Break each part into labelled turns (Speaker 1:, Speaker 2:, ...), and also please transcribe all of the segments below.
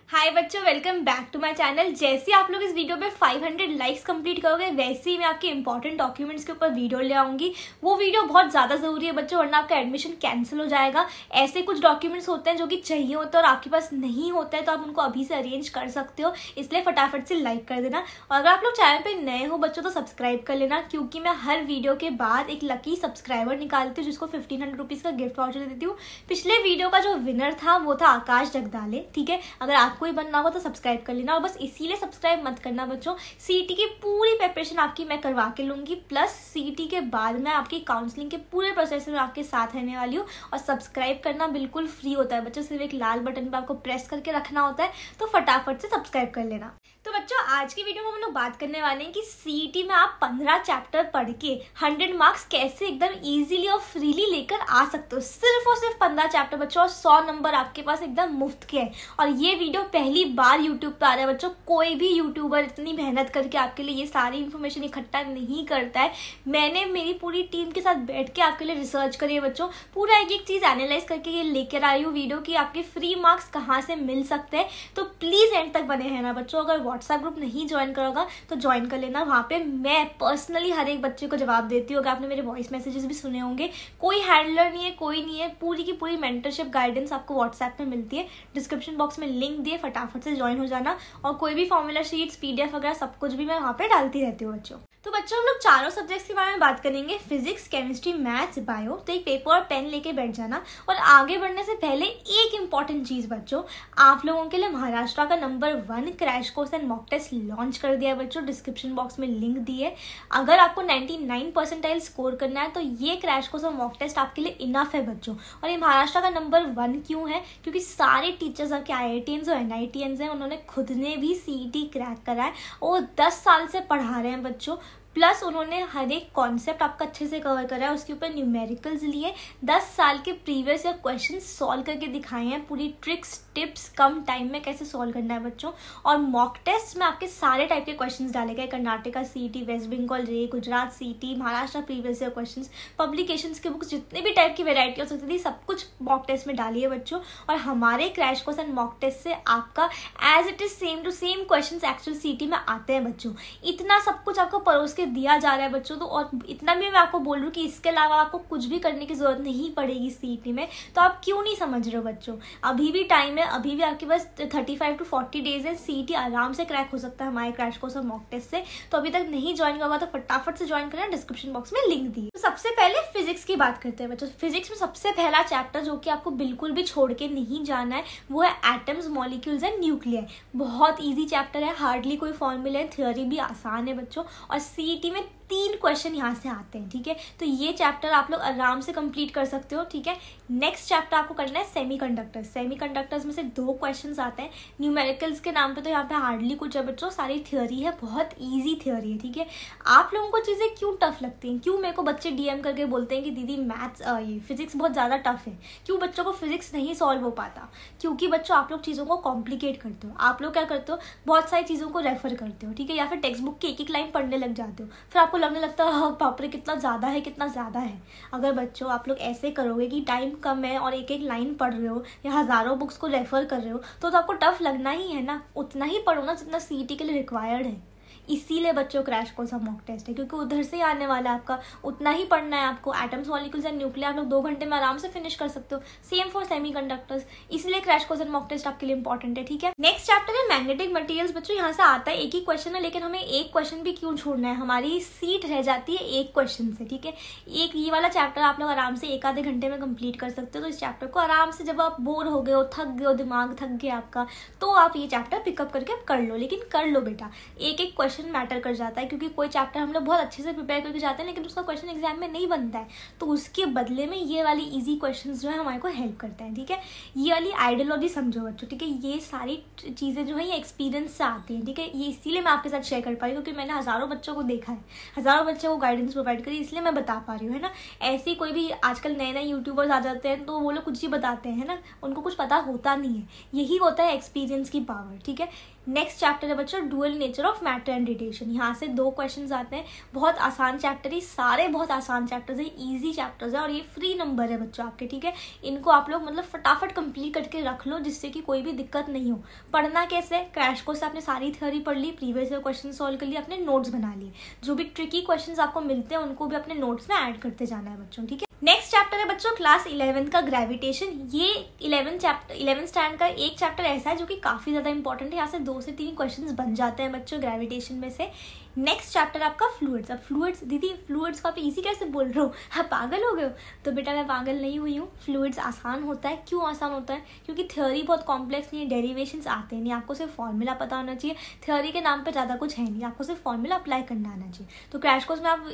Speaker 1: हाय बच्चों, welcome back to my channel. जैसे आप लोग इस वीडियो पे 500 लाइक्स कंप्लीट करोगे वैसे ही मैं आपके इंपॉर्टेंट डॉक्यूमेंट्स के ऊपर वीडियो ले आऊंगी। वो वीडियो बहुत ज़्यादा ज़रूरी है बच्चों, वरना आपका एडमिशन कैंसिल हो जाएगा। ऐसे कुछ डॉक्यूमेंट्स होते हैं जो कि चाहिए होते हैं और आपके पास नहीं होता है, तो आप उनको अभी से अरेंज कर सकते हो। इसलिए फटाफट से लाइक कर देना, और अगर आप लोग चैनल पर नए हो बच्चों तो सब्सक्राइब कर लेना, क्योंकि मैं हर वीडियो के बाद एक लकी सब्सक्राइबर निकालती हूँ जिसको 1500 रुपीज़ का गिफ्ट वाउचर देती हूँ। पिछले वीडियो का जो विनर था वो था आकाश जगदाले। ठीक है, अगर आपको ही बनना हो तो सब्सक्राइब कर लेना। और बस इसीलिए सब्सक्राइब मत करना बच्चों, सीईटी की पूरी प्रिपरेशन आपकी मैं करवा के लूंगी, प्लस सीईटी के बाद मैं आपकी काउंसलिंग के पूरे प्रोसेस में आपके साथ रहने वाली हूँ। और सब्सक्राइब करना बिल्कुल फ्री होता है बच्चों, सिर्फ एक लाल बटन पे आपको प्रेस करके रखना होता है, तो फटाफट से सब्सक्राइब कर लेना। तो बच्चों आज की वीडियो में हम लोग बात करने वाले हैं कि सीईटी में आप 15 चैप्टर पढ़ के 100 मार्क्स कैसे एकदम इजीली और फ्रीली लेकर आ सकते हो। सिर्फ और सिर्फ 15 चैप्टर बच्चों, और 100 नंबर आपके पास एकदम मुफ्त के हैं। और ये वीडियो पहली बार यूट्यूब पे आ रहा है बच्चों, कोई भी यूट्यूबर इतनी मेहनत करके आपके लिए ये सारी इन्फॉर्मेशन इकट्ठा नहीं करता है। मैंने मेरी पूरी टीम के साथ बैठ के आपके लिए रिसर्च करी है बच्चों, पूरा एक एक चीज एनालाइज करके ये लेकर आई हूँ वीडियो की आपके फ्री मार्क्स कहाँ से मिल सकते हैं। तो प्लीज एंड तक बने रहना बच्चों। अगर व्हाट्सएप ग्रुप नहीं ज्वाइन करोगा तो ज्वाइन कर लेना, वहाँ पे मैं पर्सनली हर एक बच्चे को जवाब देती हूँ। अगर आपने मेरे वॉइस मैसेजेस भी सुने होंगे, कोई हैंडलर नहीं है, कोई नहीं है, पूरी की पूरी मेंटरशिप गाइडेंस आपको व्हाट्सएप में मिलती है। डिस्क्रिप्शन बॉक्स में लिंक दिए, फटाफट से ज्वाइन हो जाना। और कोई भी फॉर्मूला शीट्स, पीडीएफ वगैरह सब कुछ भी मैं वहाँ पे डालती रहती हूँ बच्चों। तो बच्चों हम लोग चारों सब्जेक्ट्स के बारे में बात करेंगे, फिजिक्स, केमिस्ट्री, मैथ्स, बायो। तो एक पेपर और पेन लेके बैठ जाना। और आगे बढ़ने से पहले एक इंपॉर्टेंट चीज बच्चों, आप लोगों के लिए महाराष्ट्र का number 1 crash course and mock test launch कर दिया है बच्चों। डिस्क्रिप्शन बॉक्स में लिंक दी है। अगर आपको 99 परसेंटाइल स्कोर करना है तो ये क्रैश कोर्स और मॉक टेस्ट आपके लिए इनफ है बच्चों। और ये महाराष्ट्र का नंबर 1 क्यों है? क्योंकि सारे टीचर्स आपके IITians और NITians हैं, उन्होंने खुद ने भी सीईटी क्रैक करा है और 10 साल से पढ़ा रहे हैं बच्चों। प्लस उन्होंने हर एक कॉन्सेप्ट आपका अच्छे से कवर करा है, उसके ऊपर न्यूमेरिकल्स लिए, 10 साल के प्रीवियस ईयर क्वेश्चन सॉल्व करके दिखाए हैं, पूरी ट्रिक्स टिप्स कम टाइम में कैसे सॉल्व करना है बच्चों। और मॉक टेस्ट में आपके सारे टाइप के क्वेश्चंस डाले गए, कर्नाटका सीईटी, वेस्ट बंगाल रे, Gujarat CET, Maharashtra previous year questions, publications के बुक्स, जितने भी टाइप की वेरायटी हो सकती थी सब कुछ मॉक टेस्ट में डाली है बच्चों। और हमारे crash course and mock test से आपका as it is same to same questions actual CET में आते हैं बच्चों। इतना सब कुछ आपको परोस के दिया जा रहा है बच्चों। तो और इतना भी मैं आपको बोल रही हूँ कि इसके अलावा आपको कुछ भी करने की जरूरत नहीं पड़ेगी सीईटी में। तो आप क्यों नहीं समझ रहे हो बच्चों? अभी भी टाइम है, अभी भी आपके पास 35 to 40 डेज है। सीईटी आराम से क्रैक हो सकता है हमारे क्रैश कोर्स और मॉक टेस्ट से। तो अभी तक नहीं ज्वाइन किया होगा तो फटाफट से ज्वाइन करना, डिस्क्रिप्शन बॉक्स में लिंक दी। तो सबसे पहले फिजिक्स की बात करते हैं बच्चों। फिजिक्स में सबसे पहला चैप्टर जो कि आपको बिल्कुल भी छोड़ के नहीं जाना है वो है एटम्स, मॉलिक्यूल्स एंड न्यूक्लियर। बहुत ईजी चैप्टर है, हार्डली कोई फॉर्मूला है, थ्योरी भी आसान है बच्चों। और सीईटी में 3 क्वेश्चन यहाँ से आते हैं। ठीक है, तो ये चैप्टर आप लोग आराम से कंप्लीट कर सकते हो। ठीक है, नेक्स्ट चैप्टर आपको करना है सेमीकंडक्टर्स। सेमीकंडक्टर्स में से 2 क्वेश्चंस आते हैं। न्यूमेरिकल्स के नाम पे तो यहाँ पे हार्डली कुछ है बच्चों, सारी थ्योरी है, बहुत इजी थ्योरी है। ठीक है, आप लोगों को चीजें क्यों टफ लगती हैं? क्यों मेरे को बच्चे डीएम करके बोलते हैं कि दीदी मैथ्स ये फिजिक्स बहुत ज्यादा टफ है? क्यों बच्चों को फिजिक्स नहीं सॉल्व हो पाता? क्योंकि बच्चों आप लोग चीजों को कॉम्प्लिकेट करते हो। आप लोग क्या करते हो, बहुत सारी चीजों को रेफर करते हो। ठीक है, या फिर टेक्स्ट बुक की एक लाइन पढ़ने लग जाते हो, फिर आपको लगने लगता है बाप रे कितना ज्यादा है, कितना ज्यादा है। अगर बच्चों आप लोग ऐसे करोगे कि टाइम कम है और एक एक लाइन पढ़ रहे हो या हजारों बुक्स को रेफर कर रहे हो तो आपको टफ लगना ही है ना। उतना ही पढ़ो ना जितना सीईटी के लिए रिक्वायर्ड है। इसीलिए बच्चों क्रैश कोर्स और मॉक टेस्ट है, क्योंकि उधर से आने वाला है आपका, उतना ही पढ़ना है आपको। एटम्स, मॉलिक्यूल्स एंड न्यूक्लियर आप लोग 2 घंटे में आराम से फिनिश कर सकते हो। सेम फॉर सेमीकंडक्टर्स, इसलिए crash course and mock test आपके लिए इंपॉर्टेंट है। ठीक है, नेक्स्ट चैप्टर है मैग्नेटिक मटेरियल्स। बच्चों यहाँ से आता है एक ही क्वेश्चन है, लेकिन हमें एक क्वेश्चन भी क्यों छोड़ना है, हमारी सीट रह जाती है एक क्वेश्चन से। ठीक है, एक ये वाला चैप्टर आप लोग आराम से 1 आधे घंटे में कंप्लीट कर सकते हो। तो इस चैप्टर को आराम से, जब आप बोर हो गए हो, थक गए हो, दिमाग थक गया आपका, तो आप ये चैप्टर पिकअप करके आप कर लो। लेकिन कर लो बेटा, एक एक क्वेश्चन मैटर कर जाता है, क्योंकि कोई चैप्टर हम लोग बहुत अच्छे से प्रिपेयर करके जाते हैं लेकिन उसका क्वेश्चन एग्जाम में नहीं बनता है, तो उसके बदले में ये वाली इजी क्वेश्चंस जो है हमारे को हेल्प करते हैं। ठीक है, ये वाली आइडियोलॉजी समझो बच्चों। ठीक है, ये सारी चीजें जो है ये एक्सपीरियंस से आती हैं। ठीक है, ये इसीलिए मैं आपके साथ शेयर कर पा रही हूँ, क्योंकि मैंने हजारों बच्चों को देखा है, हजारों बच्चों को गाइडेंस प्रोवाइड करी, इसलिए मैं बता पा रही हूँ, है ना। ऐसे कोई भी आजकल नए नए यूट्यूबर्स आ जाते हैं तो वो लोग कुछ ही बताते हैं ना, उनको कुछ पता होता नहीं है। यही होता है एक्सपीरियंस की पावर। ठीक है, नेक्स्ट चैप्टर है बच्चों dual nature of matter and radiation. यहाँ से 2 क्वेश्चंस आते हैं, बहुत आसान चैप्टर है, सारे बहुत आसान चैप्टर्स है, इजी चैप्टर्स है और ये फ्री नंबर है बच्चों आपके, ठीक है। इनको आप लोग मतलब फटाफट कंप्लीट करके रख लो जिससे कि कोई भी दिक्कत नहीं हो। पढ़ना कैसे, क्रैश कोर्स से आपने सारी थ्योरी पढ़ ली, प्रीवियस ईयर क्वेश्चन सॉल्व कर लिए, अपने नोट्स बना लिए, जो भी ट्रिकी क्वेश्चन आपको मिलते हैं उनको भी अपने नोट्स में ऐड करते जाना है बच्चों, ठीक है। नेक्स्ट चैप्टर है बच्चों क्लास 11 का ग्रेविटेशन। ये 11 स्टैंडर्ड का एक चैप्टर ऐसा है जो कि काफी ज्यादा इंपॉर्टेंट है। यहाँ से 2 से 3 क्वेश्चंस बन जाते हैं बच्चों ग्रेविटेशन में से। नेक्स्ट चैप्टर आपका फ्लूइड्स। अब फ्लूइड्स, दीदी फ्लूइड्स को आप इजी कैसे बोल रहे हो, आप पागल हो गए हो? तो बेटा मैं पागल नहीं हुई हूँ, फ्लूइड्स आसान होता है। क्यों आसान होता है? क्योंकि थ्योरी बहुत कॉम्प्लेक्स नहीं है, डेरिवेशंस आते नहीं, आपको सिर्फ फॉर्मूला पता होना चाहिए। थ्योरी के नाम पे ज़्यादा कुछ है नहीं, आपको सिर्फ फॉर्मूला अप्लाई करना आना चाहिए। तो क्रैश कोर्स में आप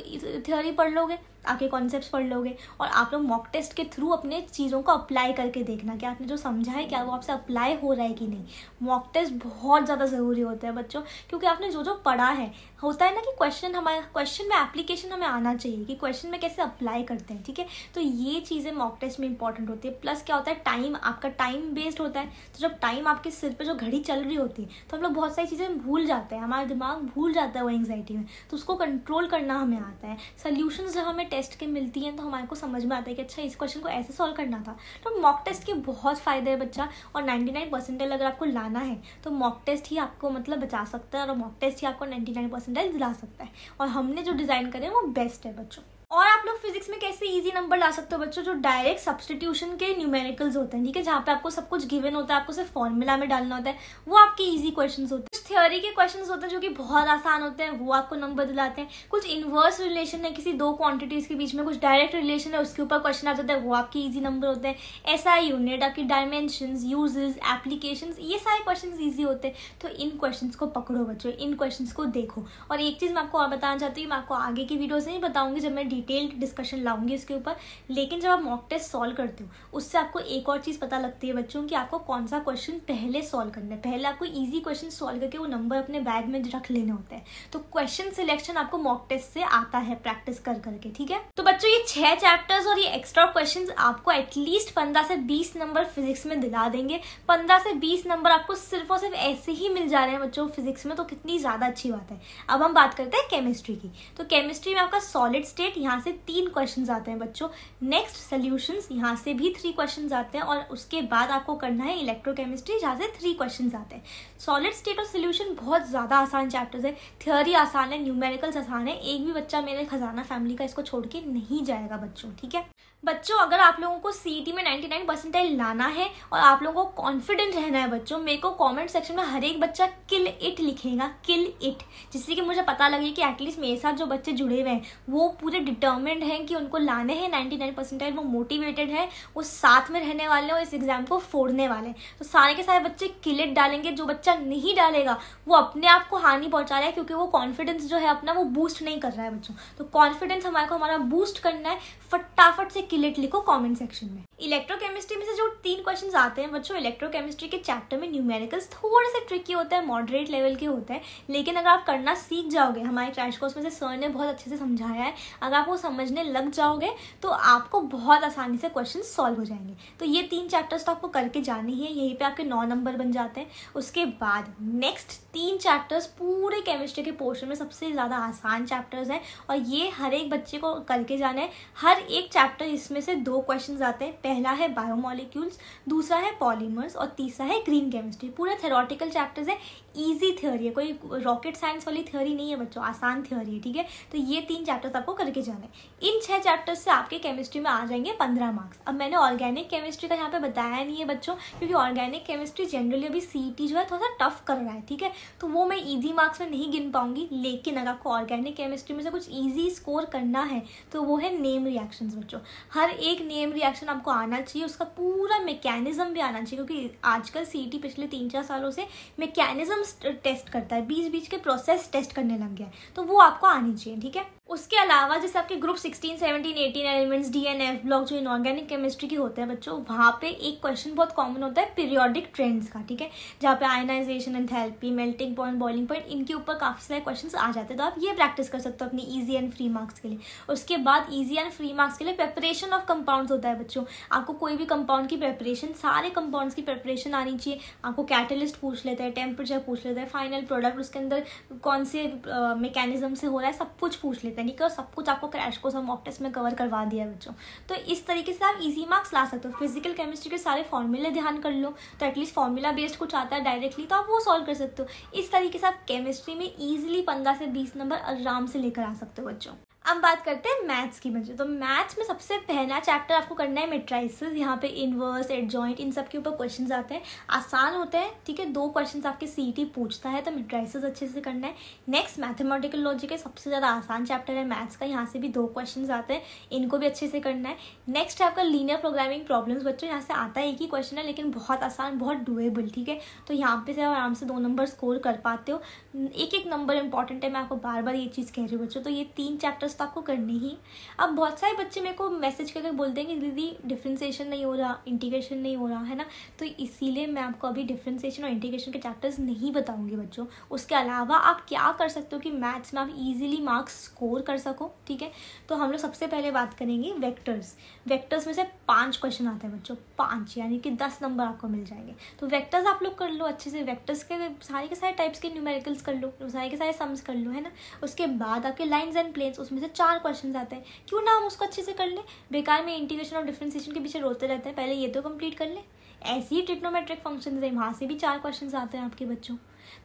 Speaker 1: थ्योरी पढ़ लोगे, आपके कॉन्सेप्ट्स पढ़ लोगे और आप लोग मॉक टेस्ट के थ्रू अपने चीज़ों को अप्लाई करके देखना कि आपने जो समझा है क्या वो आपसे अप्लाई हो रहा है कि नहीं। मॉक टेस्ट बहुत ज़्यादा ज़रूरी होता है बच्चों, क्योंकि आपने जो जो पढ़ा है, होता है ना कि क्वेश्चन में एप्लीकेशन हमें आना चाहिए कि क्वेश्चन में कैसे अप्लाई करते हैं, ठीक है। तो ये चीज़ें मॉक टेस्ट में इंपॉर्टेंट होती है। प्लस क्या होता है, टाइम, आपका टाइम बेस्ड होता है। तो जब टाइम आपके सिर पे जो घड़ी चल रही होती है तो हम लोग बहुत सारी चीज़ें भूल जाते हैं, हमारा दिमाग भूल जाता है वो एंग्जाइटी में, तो उसको कंट्रोल करना हमें आता है। सोल्यूशंस जब हमें टेस्ट के मिलती हैं तो हमारे को समझ में आता है कि अच्छा इस क्वेश्चन को ऐसे सॉल्व करना था। तो मॉक टेस्ट के बहुत फायदे हैं बच्चा, और 99% अगर आपको लाना है तो मॉक टेस्ट ही आपको मतलब बचा सकता है और मॉक टेस्ट ही आपको 99% दिला सकता है। और हमने जो डिजाइन करे वो बेस्ट है बच्चों। और आप लोग फिजिक्स में कैसे इजी नंबर ला सकते हो बच्चों, जो डायरेक्ट सब्स्टिट्यूशन के न्यूमेरिकल्स होते हैं, ठीक है, जहाँ पे आपको सब कुछ गिवन होता है, आपको सिर्फ फॉर्मूला में डालना होता है, वो आपके इजी क्वेश्चंस होते हैं। कुछ थ्योरी के क्वेश्चंस होते हैं जो कि बहुत आसान होते हैं, वो आपको नंबर दिलाते हैं। कुछ इनवर्स रिलेशन है किसी 2 क्वांटिटीज के बीच में, कुछ डायरेक्ट रिलेशन है उसके ऊपर क्वेश्चन आ जाता है, वो आपके ईजी नंबर होते हैं। SI यूनिट, आपकी डायमेंशन, यूजेस, एप्लीकेशन, ये सारे क्वेश्चन ईजी होते हैं। तो इन क्वेश्चन को पकड़ो बच्चों, इन क्वेश्चन को देखो। और एक चीज मैं आपको और बताना चाहती हूँ, मैं आपको आगे की वीडियोज नहीं बताऊंगी जब मैं डिटेल्ड डिस्कशन लाऊंगी इसके ऊपर, लेकिन जब आप मॉक टेस्ट सॉल्व करते हो उससे आपको एक और चीज पता लगती है बच्चों कि आपको कौन सा क्वेश्चन पहले सॉल्व करना है। पहले आपको इजी क्वेश्चन सॉल्व करके वो नंबर अपने बैग में रख लेने होते हैं। तो क्वेश्चन सिलेक्शन आपको मॉक टेस्ट से आता है प्रैक्टिस कर करके, ठीक है। तो बच्चों ये 6 चैप्टर्स और ये एक्स्ट्रा क्वेश्चंस आपको एटलीस्ट 15 से 20 नंबर फिजिक्स में दिला देंगे। 15 से 20 नंबर आपको सिर्फ और सिर्फ ऐसे ही मिल जा रहे हैं बच्चों फिजिक्स में, तो कितनी ज्यादा अच्छी बात है। अब हम बात करते हैं केमिस्ट्री की। तो केमिस्ट्री में आपका सॉलिड स्टेट, यहाँ से 3 क्वेश्चंस आते हैं बच्चों। नेक्स्ट सॉल्यूशंस, यहाँ से भी 3 क्वेश्चंस आते हैं और उसके बाद आपको करना है इलेक्ट्रोकेमिस्ट्री, जहाँ से 3 क्वेश्चंस आते हैं। सॉलिड स्टेट और सॉल्यूशन बहुत ज्यादा आसान चैप्टर्स है, थ्योरी आसान है, न्यूमेरिकल्स आसान है। एक भी बच्चा मेरे खजाना फैमिली का इसको छोड़ के नहीं जाएगा बच्चों, ठीक है। बच्चों अगर आप लोगों को सीईटी में 99% लाना है और आप लोगों को कॉन्फिडेंट रहना है बच्चों, मेरे को कमेंट सेक्शन में हर एक बच्चा किल इट लिखेगा, किल इट, जिससे कि मुझे पता लगे कि एटलीस्ट मेरे साथ जो बच्चे जुड़े हुए हैं वो पूरे डिटर्मिन्ड हैं कि उनको लाने हैं 99%, वो मोटिवेटेड है, वो साथ में रहने वाले हैं और इस एग्जाम को फोड़ने वाले हैं। तो सारे के सारे बच्चे किल इट डालेंगे। जो बच्चा नहीं डालेगा वो अपने आप को हानि पहुंचा रहा है, क्योंकि वो कॉन्फिडेंस जो है अपना वो बूस्ट नहीं कर रहा है बच्चों। तो कॉन्फिडेंस हमारा बूस्ट करना है, फटाफट से किल इट लिखो कमेंट सेक्शन में। इलेक्ट्रोकेमिस्ट्री में से जो 3 क्वेश्चंस आते हैं बच्चों, इलेक्ट्रोकेमिस्ट्री के चैप्टर में न्यूमेरिकल्स थोड़े से ट्रिकी होते हैं, मॉडरेट लेवल के होते हैं, लेकिन अगर आप करना सीख जाओगे, हमारे क्रैश कोर्स में से सर ने बहुत अच्छे से समझाया है, अगर आप वो समझने लग जाओगे तो आपको बहुत आसानी से क्वेश्चन सॉल्व हो जाएंगे। तो ये 3 चैप्टर्स तो आपको करके जाने ही है, यहीं पे आपके 9 नंबर बन जाते हैं। उसके बाद नेक्स्ट 3 चैप्टर्स पूरे केमिस्ट्री के पोर्शन में सबसे ज्यादा आसान चैप्टर्स हैं और ये हर एक बच्चे को करके जाना है। हर एक चैप्टर इसमें से 2 क्वेश्चंस आते हैं। पहला है बायोमोलिक्यूल्स, दूसरा है पॉलीमर्स और तीसरा है ग्रीन केमिस्ट्री। पूरा थ्योरेटिकल चैप्टर्स है, इजी थ्योरी है, कोई रॉकेट साइंस वाली थ्योरी नहीं है बच्चों, आसान थ्योरी है, ठीक है। तो ये 3 चैप्टर्स आपको करके जाना है। इन 6 चैप्टर्स से आपके केमिस्ट्री में आ जाएंगे 15 मार्क्स। अब मैंने ऑर्गेनिक केमिस्ट्री का यहाँ पे बताया नहीं है बच्चों, क्योंकि ऑर्गेनिक केमिस्ट्री जनरली अभी सीईटी जो है थोड़ा सा टफ कर रहा है, ठीक है। तो वो मैं इजी मार्क्स में नहीं गिन पाऊंगी, लेकिन अगर आपको ऑर्गेनिक केमिस्ट्री में से कुछ इजी स्कोर करना है तो वो है नेम रिएक्शंस बच्चों। हर एक नेम रिएक्शन आपको आना चाहिए, उसका पूरा मैकेनिज्म भी आना चाहिए, क्योंकि आजकल सीईटी पिछले 3-4 सालों से मैकेनिज्म टेस्ट करता है, बीच बीच के प्रोसेस टेस्ट करने लग गया है, तो वो आपको आनी चाहिए, ठीक है। उसके अलावा जैसे आपके ग्रुप 16, 17, 18 एलिमेंट्स, DNF ब्लॉक जो इनऑर्गेनिक केमिस्ट्री की होते हैं बच्चों, वहाँ पे एक क्वेश्चन बहुत कॉमन होता है पीरियोडिक ट्रेंड्स का, ठीक है, जहाँ पे ionization, enthalpy, melting point, boiling point, इनके ऊपर काफ़ी सारे क्वेश्चन आ जाते हैं। तो आप ये प्रैक्टिस कर सकते हो अपनी ईजी एंड फ्री मार्क्स के लिए। उसके बाद ईजी एंड फ्री मार्क्स के लिए प्रेपरेशन ऑफ कंपाउंड्स होता है बच्चों। आपको कोई भी कंपाउंड की प्रेपरेशन, सारे कंपाउंड्स की प्रेपरेशन आनी चाहिए। आपको कैटलिस्ट पूछ लेता है, टेम्परेचर पूछ लेता है, फाइनल प्रोडक्ट उसके अंदर कौन से मैकेनिज्म से हो रहा है, सब कुछ पूछ लेते हैं, ठीक है। सब कुछ आपको क्रैश कोर्स और मॉक टेस्ट में कवर करवा दिया है बच्चों। तो इस तरीके से आप इजी मार्क्स ला सकते हो। फिजिकल केमिस्ट्री के सारे फॉर्मूले ध्यान कर लो, तो एटलीस्ट फॉर्मूला बेस्ड कुछ आता है डायरेक्टली, तो आप वो सॉल्व कर सकते हो। इस तरीके से आप केमिस्ट्री में ईजिली 15 से 20 नंबर आराम से लेकर आ सकते हो बच्चों। अब बात करते हैं मैथ्स की बच्चों। तो मैथ्स में सबसे पहला चैप्टर आपको करना है मैट्रिसेस। यहाँ पे इनवर्स, एडजॉइंट, इन सब के ऊपर क्वेश्चंस आते हैं, आसान होते हैं, ठीक है। 2 क्वेश्चंस आपके CET पूछता है, तो मैट्रिसेस अच्छे से करना है। नेक्स्ट मैथमेटिकल लॉजिक है, सबसे ज़्यादा आसान चैप्टर है मैथ्स का, यहाँ से भी 2 क्वेश्चन आते हैं, इनको भी अच्छे से करना है। नेक्स्ट है आपका लीनियर प्रोग्रामिंग प्रॉब्लम्स बच्चों, यहाँ से आता है एक ही क्वेश्चन है, लेकिन बहुत आसान, बहुत डुएबल, ठीक है। तो यहाँ पे से आप आराम से 2 नंबर स्कोर कर पाते हो। एक नंबर इंपॉर्टेंट है, मैं आपको बार बार ये चीज़ कह रही हूँ बच्चों। तो ये 3 चैप्टर्स तो आपको करने ही। अब बहुत सारे बच्चे मेरे को मैसेज करके बोलते हैं कि दीदी डिफरेंशिएशन नहीं हो रहा, इंटीग्रेशन नहीं हो रहा है ना, तो इसीलिए मैं आपको अभी डिफरेंशिएशन और इंटीग्रेशन के चैप्टर्स नहीं बताऊंगी बच्चों। उसके अलावा आप क्या कर सकते हो कि मैथ्स में आप इजीली मार्क्स स्कोर कर सको, ठीक है। तो हम लोग सबसे पहले बात करेंगे वेक्टर्स। वेक्टर्स में से 5 क्वेश्चन आते हैं बच्चों, 5 यानी कि 10 नंबर आपको मिल जाएंगे। तो वेक्टर्स आप लोग कर लो अच्छे से, वेक्टर्स के सारे टाइप्स के न्यूमेरिकल्स कर लो, सारे सम्स कर लो, है ना। उसके बाद आपके लाइन्स एंड प्लेन्स, उसमें से 4 क्वेश्चन आते हैं, क्यों ना हम उसको अच्छे से कर ले। बेकार में इंटीग्रेशन और डिफरेंशिएशन के पीछे रोते रहते हैं, पहले ये तो कंप्लीट कर ले। ऐसे ही ट्रिग्नोमेट्रिक फंक्शंस है, वहाँ से भी 4 क्वेश्चन आते हैं आपके बच्चों।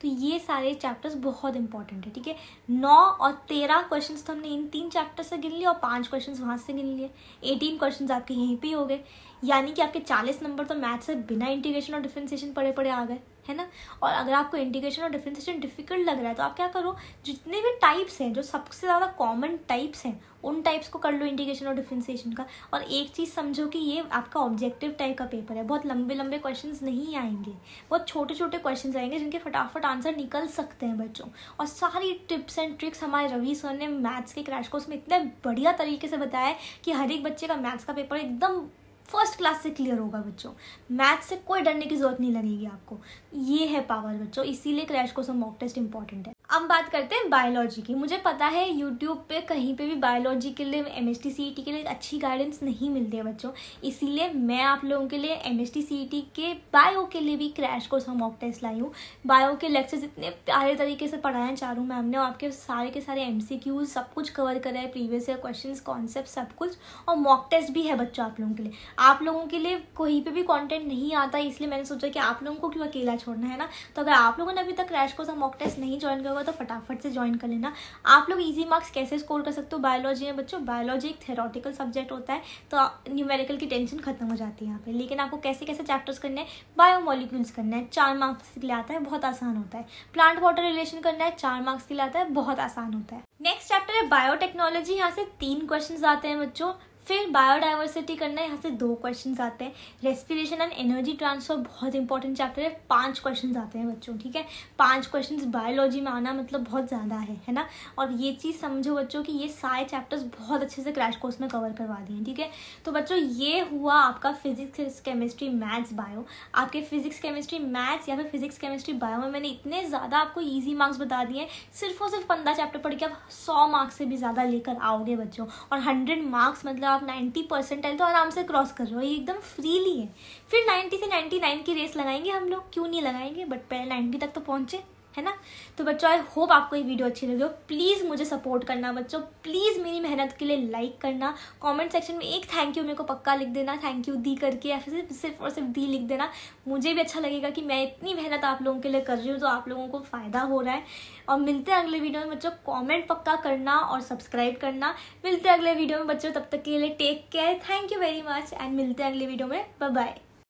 Speaker 1: तो ये सारे चैप्टर्स बहुत इंपॉर्टेंट है, ठीक है। 9 और 13 क्वेश्चन तो हमने इन 3 चैप्टर से गिन लिए और 5 क्वेश्चन वहाँ से गिन लिए। 18 क्वेश्चन आपके यहीं पे हो गए, यानी कि आपके 40 नंबर तो मैथ से बिना इंटीग्रेशन और डिफरेंशिएशन पढ़े आ गए, है ना। और अगर आपको इंटीग्रेशन और डिफरेंशिएशन डिफिकल्ट लग रहा है तो आप क्या करो, जितने भी टाइप्स हैं, जो सबसे ज़्यादा कॉमन टाइप्स हैं, उन टाइप्स को कर लो इंटीग्रेशन और डिफरेंशिएशन का। और एक चीज़ समझो कि ये आपका ऑब्जेक्टिव टाइप का पेपर है, बहुत लंबे लंबे क्वेश्चंस नहीं आएंगे, बहुत छोटे छोटे क्वेश्चंस आएंगे जिनके फटाफट आंसर निकल सकते हैं बच्चों। और सारी टिप्स एंड ट्रिक्स हमारे रवि सर ने मैथ्स के क्रैश कोर्स में इतने बढ़िया तरीके से बताया है कि हर एक बच्चे का मैथ्स का पेपर एकदम फर्स्ट क्लास से क्लियर होगा बच्चों। मैथ्स से कोई डरने की जरूरत नहीं लगेगी आपको, ये है पावर बच्चों, इसीलिए क्रैश कोर्स और मॉक टेस्ट इंपॉर्टेंट है। अब बात करते हैं बायोलॉजी की। मुझे पता है यूट्यूब पे कहीं पे भी बायोलॉजी के लिए MST CET के लिए अच्छी गाइडेंस नहीं मिलती है बच्चों, इसीलिए मैं आप लोगों के लिए MST CET के बायो के लिए भी क्रैश कोर्स और मॉक टेस्ट लाई हूँ। बायो के लेक्चर्स इतने प्यारे तरीके से पढ़ाए हैं चारों मैम ने, और आपके सारे के सारे MCQs सब कुछ कवर करा है, प्रीवियस ईयर क्वेश्चन, कॉन्सेप्ट सब कुछ, और मॉक टेस्ट भी है बच्चों आप लोगों के लिए। आप लोगों के लिए कहीं पे भी कंटेंट नहीं आता, इसलिए मैंने सोचा कि आप लोगों को क्यों अकेला छोड़ना, है ना। तो अगर आप लोगों ने अभी तक क्रैश कोर्स और मॉक टेस्ट नहीं ज्वाइन किया होगा तो फटाफट से ज्वाइन कर लेना। आप लोग इजी मार्क्स कैसे स्कोर कर सकते हो बायोलॉजी में बच्चों। बायोलॉजी एक थ्योरेटिकल सब्जेक्ट होता है, तो न्यूमेरिकल की टेंशन खत्म हो जाती है यहाँ पे, लेकिन आपको कैसे कैसे चैप्टर्स करने हैं, बायोमोलिक्यूल्स करना है, 4 मार्क्स के लिए आता है, बहुत आसान होता है। प्लांट वाटर रिलेशन करना है, 4 मार्क्स के लिए आता है, बहुत आसान होता है। नेक्स्ट चैप्टर है बायोटेक्नोलॉजी, यहाँ से 3 क्वेश्चन आते हैं बच्चों। फिर बायोडाइवर्सिटी करना है, यहाँ से 2 क्वेश्चंस आते हैं। रेस्पिरेशन एंड एनर्जी ट्रांसफर बहुत इंपॉर्टेंट चैप्टर है, 5 क्वेश्चंस आते हैं बच्चों, ठीक है। 5 क्वेश्चंस बायोलॉजी में आना मतलब बहुत ज़्यादा है ना। और ये चीज़ समझो बच्चों कि ये सारे चैप्टर्स बहुत अच्छे से क्रैश कोर्स में कवर करवा दिए, ठीक है। तो बच्चों ये हुआ आपका फिजिक्स केमिस्ट्री मैथ्स बायो। आपके फिजिक्स केमिस्ट्री मैथ्स या फिर फिजिक्स केमिस्ट्री बायो में मैंने इतने ज़्यादा आपको ईजी मार्क्स बता दिए, सिर्फ और सिर्फ 15 चैप्टर पढ़ के आप 100 मार्क्स से भी ज़्यादा लेकर आओगे बच्चों। और 100 मार्क्स मतलब आप 90% तो आराम से क्रॉस कर रहे हो, ये एकदम फ्रीली है। फिर 90 से 99 की रेस लगाएंगे हम लोग, क्यों नहीं लगाएंगे, बट पहले 90 तक तो पहुंचे, है ना। तो बच्चों आई होप आपको ये वीडियो अच्छी लगी हो। प्लीज़ मुझे सपोर्ट करना बच्चों, प्लीज़ मेरी मेहनत के लिए लाइक करना, कमेंट सेक्शन में एक थैंक यू मेरे को पक्का लिख देना, थैंक यू दी करके, या फिर सिर्फ और सिर्फ दी लिख देना। मुझे भी अच्छा लगेगा कि मैं इतनी मेहनत आप लोगों के लिए कर रही हूँ, तो आप लोगों को फ़ायदा हो रहा है। और मिलते हैं अगले वीडियो में बच्चों, कॉमेंट पक्का करना और सब्सक्राइब करना। मिलते हैं अगले वीडियो में बच्चों, तब तक के लिए take care, thank you very much, and मिलते हैं अगले वीडियो में, बाय बाय।